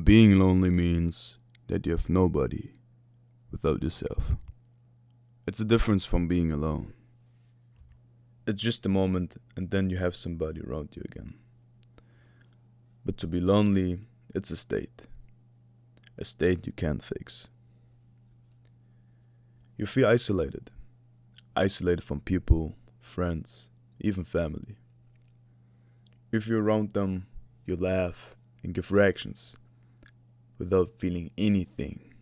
Being lonely means that you have nobody without yourself. It's a difference from being alone. It's just a moment and then you have somebody around you again. But to be lonely, it's a state you can't fix. You feel isolated from people, friends, even family. If you're around them, you laugh and give reactions without feeling anything.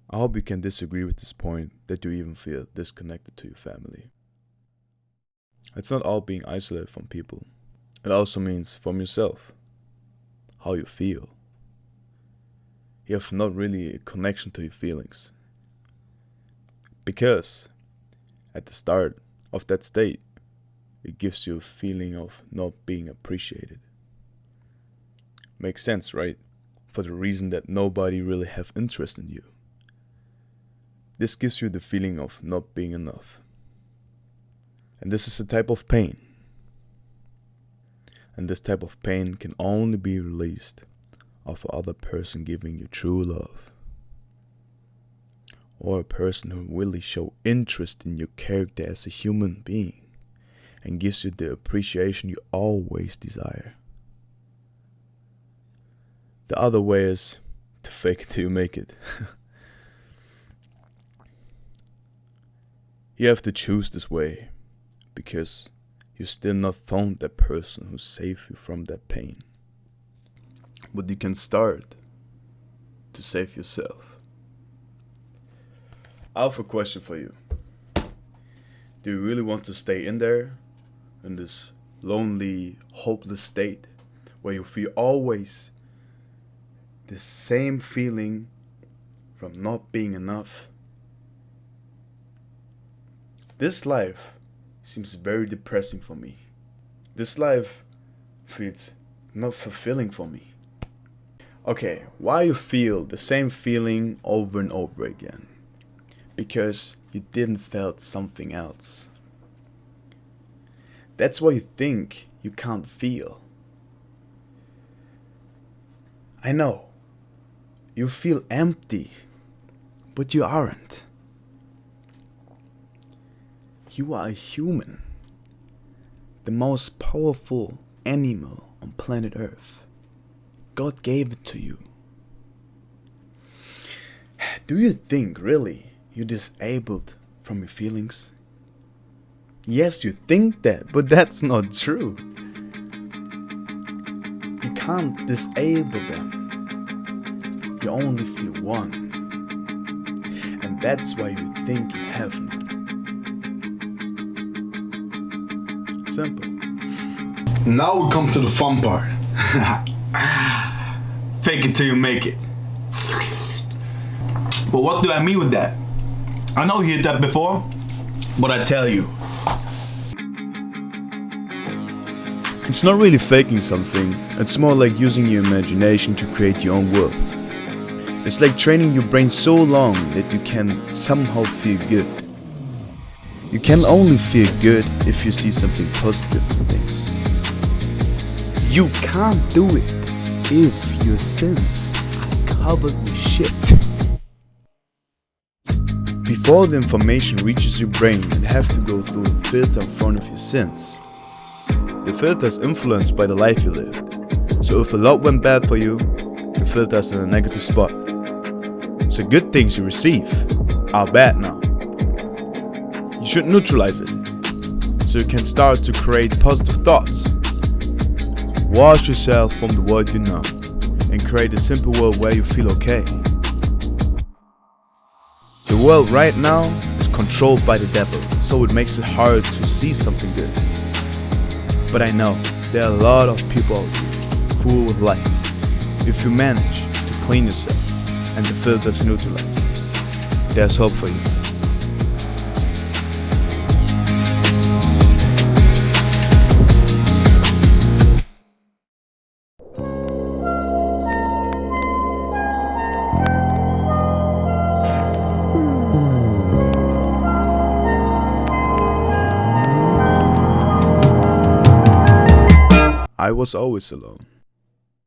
I hope you can disagree with this point that you even feel disconnected to your family. It's not all being isolated from people. It also means from yourself, how you feel. You have not really a connection to your feelings. Because at the start of that state, it gives you a feeling of not being appreciated. Makes sense, right? For the reason that nobody really have interest in you. This gives you the feeling of not being enough. And this is a type of pain. And this type of pain can only be released of another person giving you true love. Or a person who really show interest in your character as a human being and gives you the appreciation you always desire. The other way is to fake it till you make it. You have to choose this way because you still not found that person who saved you from that pain. But you can start to save yourself. I have a question for you. Do you really want to stay in there, in this lonely, hopeless state, where you feel always the same feeling from not being enough? This life seems very depressing for me. This life feels not fulfilling for me. Okay, why you feel the same feeling over and over again? Because you didn't felt something else. That's why you think you can't feel. I know, you feel empty, but you aren't. You are a human, the most powerful animal on planet Earth. God gave it to you. Do you think really you're disabled from your feelings? Yes, you think that, but that's not true. You can't disable them. You only feel one. And that's why you think you have none. Simple. Now we come to the fun part. Fake it till you make it. But what do I mean with that? I know you heard that before, but I tell you. It's not really faking something, it's more like using your imagination to create your own world. It's like training your brain so long that you can somehow feel good. You can only feel good if you see something positive in things. You can't do it if your sins are covered with shit. Before the information reaches your brain, it have to go through a filter in front of your sins. The filter is influenced by the life you lived. So if a lot went bad for you, the filter is in a negative spot. So good things you receive are bad now. You should neutralize it, so you can start to create positive thoughts. Wash yourself from the world you know, and create a simple world where you feel okay. The world right now is controlled by the devil, so it makes it hard to see something good. But I know there are a lot of people out there full with light. If you manage to clean yourself and the filters neutralized, there's hope for you. I was always alone,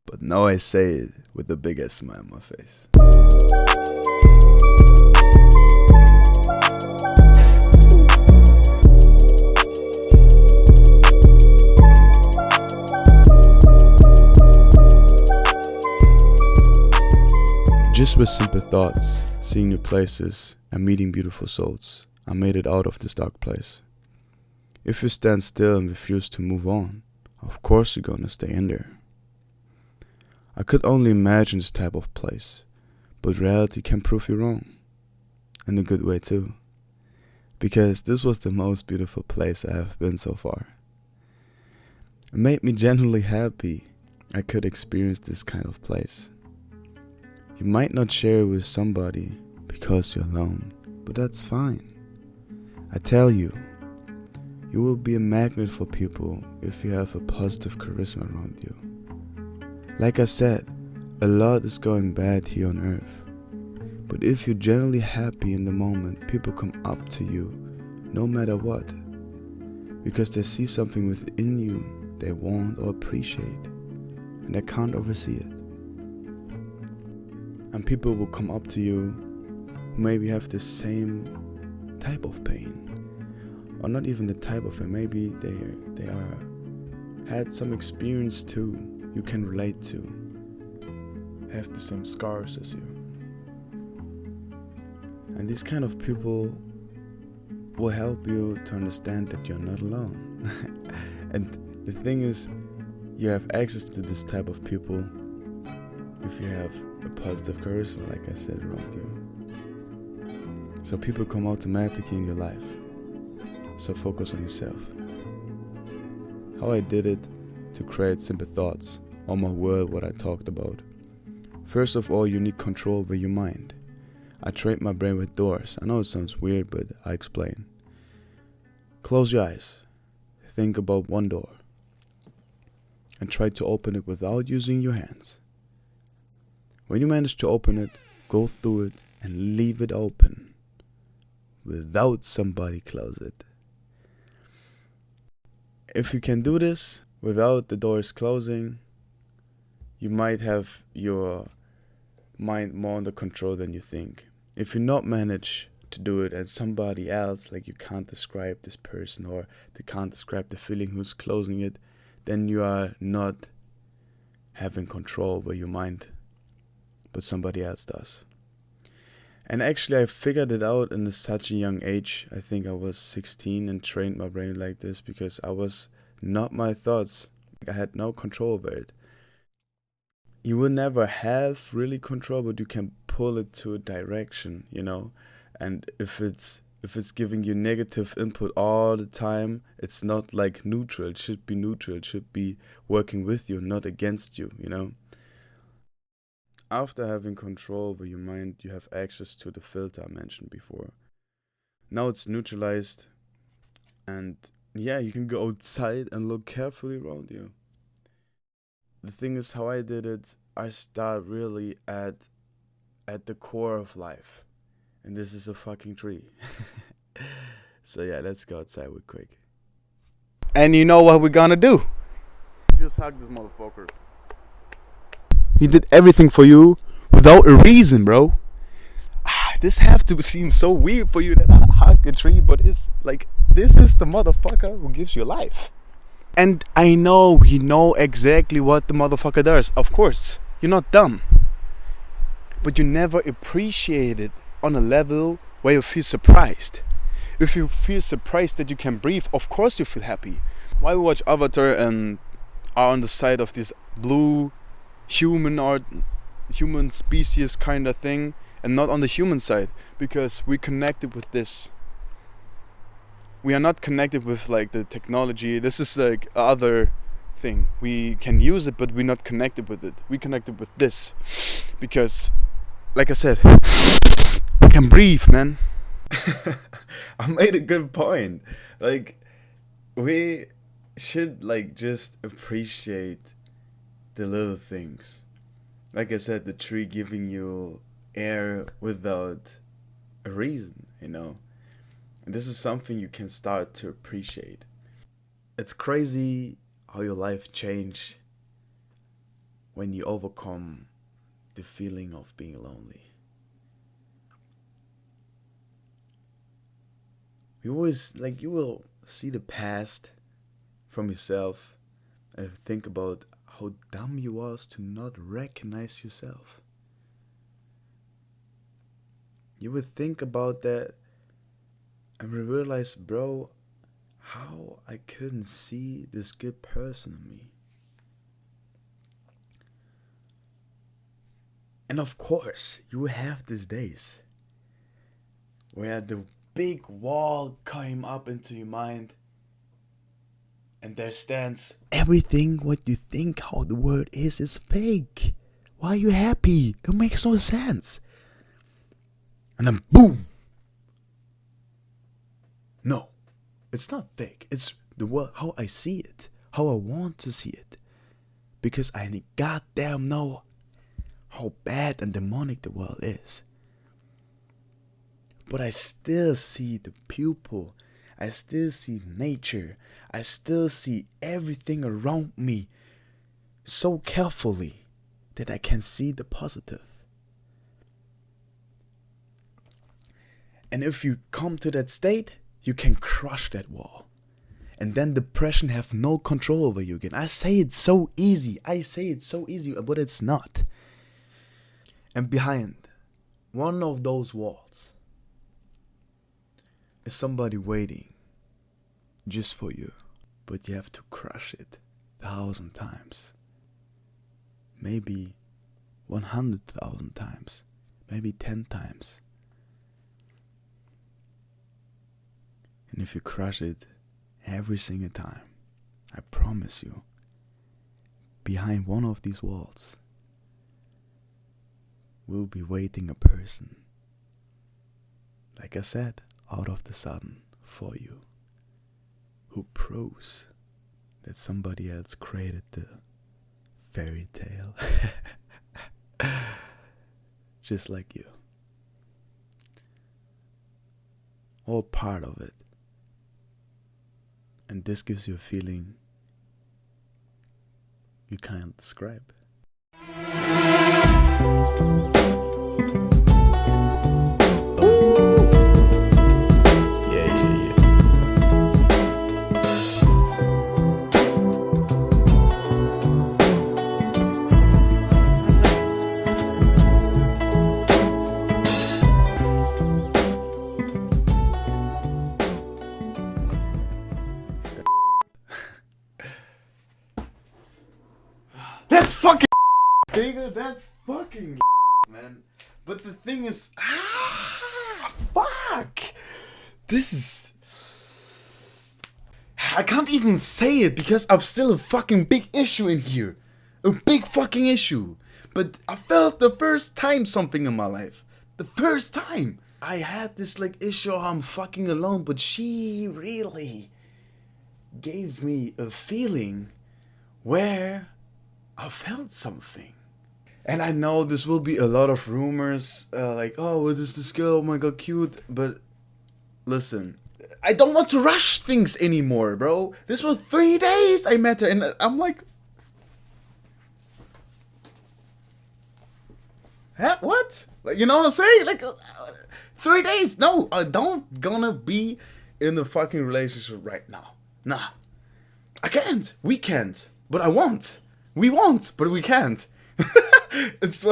but Now I say it with the biggest smile on my face. Just with simple thoughts, seeing new places, and meeting beautiful souls, I made it out of this dark place. If you stand still and refuse to move on, of course you're gonna stay in there. I could only imagine this type of place, but reality can prove you wrong. In a good way too. Because this was the most beautiful place I have been so far. It made me genuinely happy I could experience this kind of place. You might not share it with somebody because you're alone, but that's fine. I tell you, you will be a magnet for people if you have a positive charisma around you. Like I said, a lot is going bad here on earth. But if you're generally happy in the moment, people come up to you no matter what. Because they see something within you they want or appreciate. And they can't oversee it. And people will come up to you who maybe have the same type of pain. Or not even the type of pain, maybe they are had some experience too you can relate to. Have the same scars as you. And these kind of people will help you to understand that you're not alone. And the thing is, you have access to this type of people if you have a positive charisma, like I said, around you. So people come automatically in your life. So focus on yourself. How I did it to create simple thoughts on my world, what I talked about. First of all, you need control over your mind. I trained my brain with doors. I know it sounds weird, but I explain. Close your eyes. Think about one door. And try to open it without using your hands. When you manage to open it, go through it and leave it open without somebody close it. If you can do this without the doors closing, you might have your mind more under control than you think. If you not manage to do it and somebody else, like you can't describe this person or they can't describe the feeling who's closing it, then you are not having control over your mind. But somebody else does. And actually I figured it out in such a young age. I think I was 16 and trained my brain like this because I was not my thoughts. I had no control over it. You will never have really control, but you can pull it to a direction, you know. And if it's giving you negative input all the time, it's not like neutral. It should be neutral. It should be working with you, not against you, you know. After having control over your mind, you have access to the filter I mentioned before. Now it's neutralized, and yeah, you can go outside and look carefully around you. The thing is, how I did it, I start really at the core of life, and this is a fucking tree. So yeah, let's go outside real quick. And you know what we're gonna do? Just hug this motherfucker. He did everything for you without a reason, bro. This have to seem so weird for you that I hug a tree, but it's like, this is the motherfucker who gives you life. And I know you know exactly what the motherfucker does. Of course, you're not dumb. But you never appreciate it on a level where you feel surprised. If you feel surprised that you can breathe, of course you feel happy. Why we watch Avatar and are on the side of this blue human species kind of thing and not on the human side? Because we connected with this. We are not connected with like the technology. This is like other thing. We can use it, but we're not connected with it. We connected with this because, like I said, we can breathe, man. I made a good point. Like, we should like just appreciate the little things. Like I said, the tree giving you air without a reason, you know. And this is something you can start to appreciate. It's crazy how your life changed when you overcome the feeling of being lonely. You will see the past from yourself and think about how dumb you was to not recognize yourself. You would think about that and realize, bro, how I couldn't see this good person in me. And of course, you will have these days where the big wall came up into your mind and there stands everything what you think how the world is fake. Why are you happy? It makes no sense. And then boom! No, it's not fake. It's the world, how I see it, how I want to see it. Because I goddamn know how bad and demonic the world is. But I still see the pupil. I still see nature. I still see everything around me so carefully that I can see the positive. And if you come to that state, you can crush that wall. And then depression have no control over you again. I say it so easy, but it's not. And behind one of those walls is somebody waiting just for you. But you have to crush it 1,000 times. Maybe 100,000 times. Maybe 10 times. And if you crush it every single time, I promise you, behind one of these walls will be waiting a person, like I said, out of the sudden for you, who proves that somebody else created the fairy tale just like you, all part of it. And this gives you a feeling you can't describe. That's fucking nigga, that's fucking man. But the thing is, fuck. This is, I can't even say it because I've still a fucking big issue in here. A big fucking issue. But I felt the first time something in my life. The first time. I had this like issue, I'm fucking alone, but she really gave me a feeling where I felt something. And I know this will be a lot of rumors, like, oh, what is this girl? Oh my god, cute. But listen, I don't want to rush things anymore, bro. This was 3 days I met her, and I'm like, huh? What? Like, you know what I'm saying? Like, 3 days? No, I don't gonna be in a fucking relationship right now. Nah, I can't. We can't. But I want. We want, but we can't. It's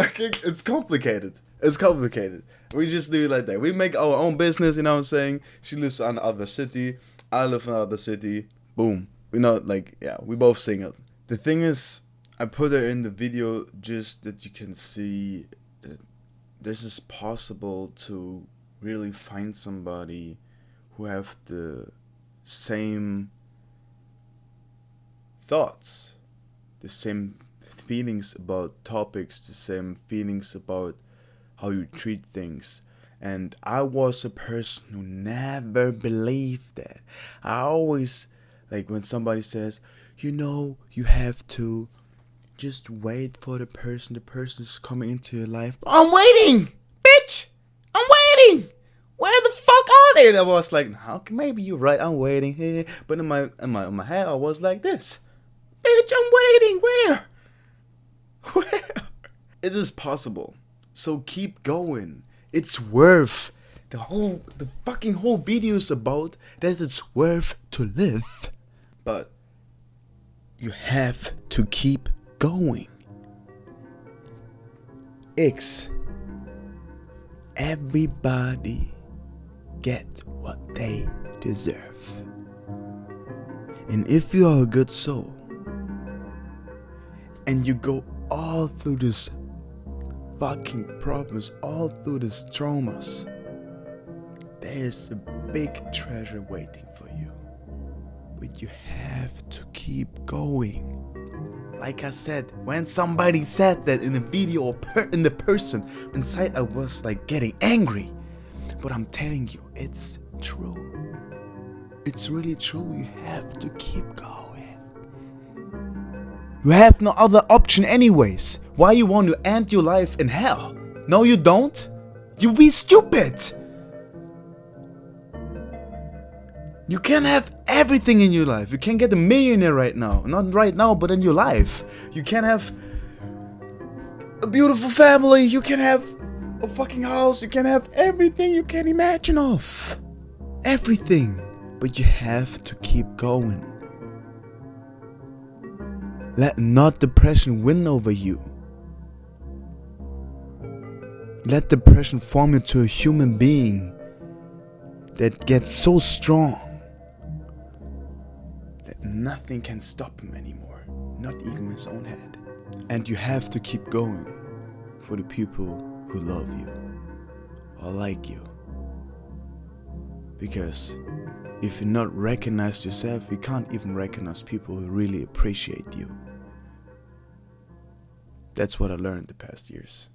complicated. It's complicated. We just do it like that. We make our own business, you know what I'm saying? She lives in another city. I live in another city. Boom. We're not like, yeah, we both single. The thing is, I put her in the video just that you can see that this is possible to really find somebody who have the same thoughts, the same feelings about topics, the same feelings about how you treat things. And I was a person who never believed that. I always, like when somebody says, you know, you have to just wait for the person's coming into your life. I'm waiting, bitch! I'm waiting! Where the fuck are they? And I was like, okay, maybe you're right, I'm waiting here. But in my head, I was like this. Bitch, I'm waiting, where? It is possible. So keep going. It's worth. The fucking whole video is about that it's worth to live. But you have to keep going. Everybody get what they deserve. And if you are a good soul and you go all through this fucking problems, all through these traumas, there's a big treasure waiting for you. But you have to keep going. Like I said, when somebody said that in the video or in the person, inside I was like getting angry. But I'm telling you, it's true. It's really true. You have to keep going. You have no other option anyways. Why you want to end your life in hell? No, you don't. You be stupid. You can have everything in your life. You can get a millionaire right now. Not right now, but in your life. You can have a beautiful family. You can have a fucking house. You can have everything you can imagine of. Everything. But you have to keep going. Let not depression win over you. Let depression form into a human being that gets so strong that nothing can stop him anymore, not even his own head. And you have to keep going for the people who love you or like you. Because if you not recognize yourself, you can't even recognize people who really appreciate you. That's what I learned the past years.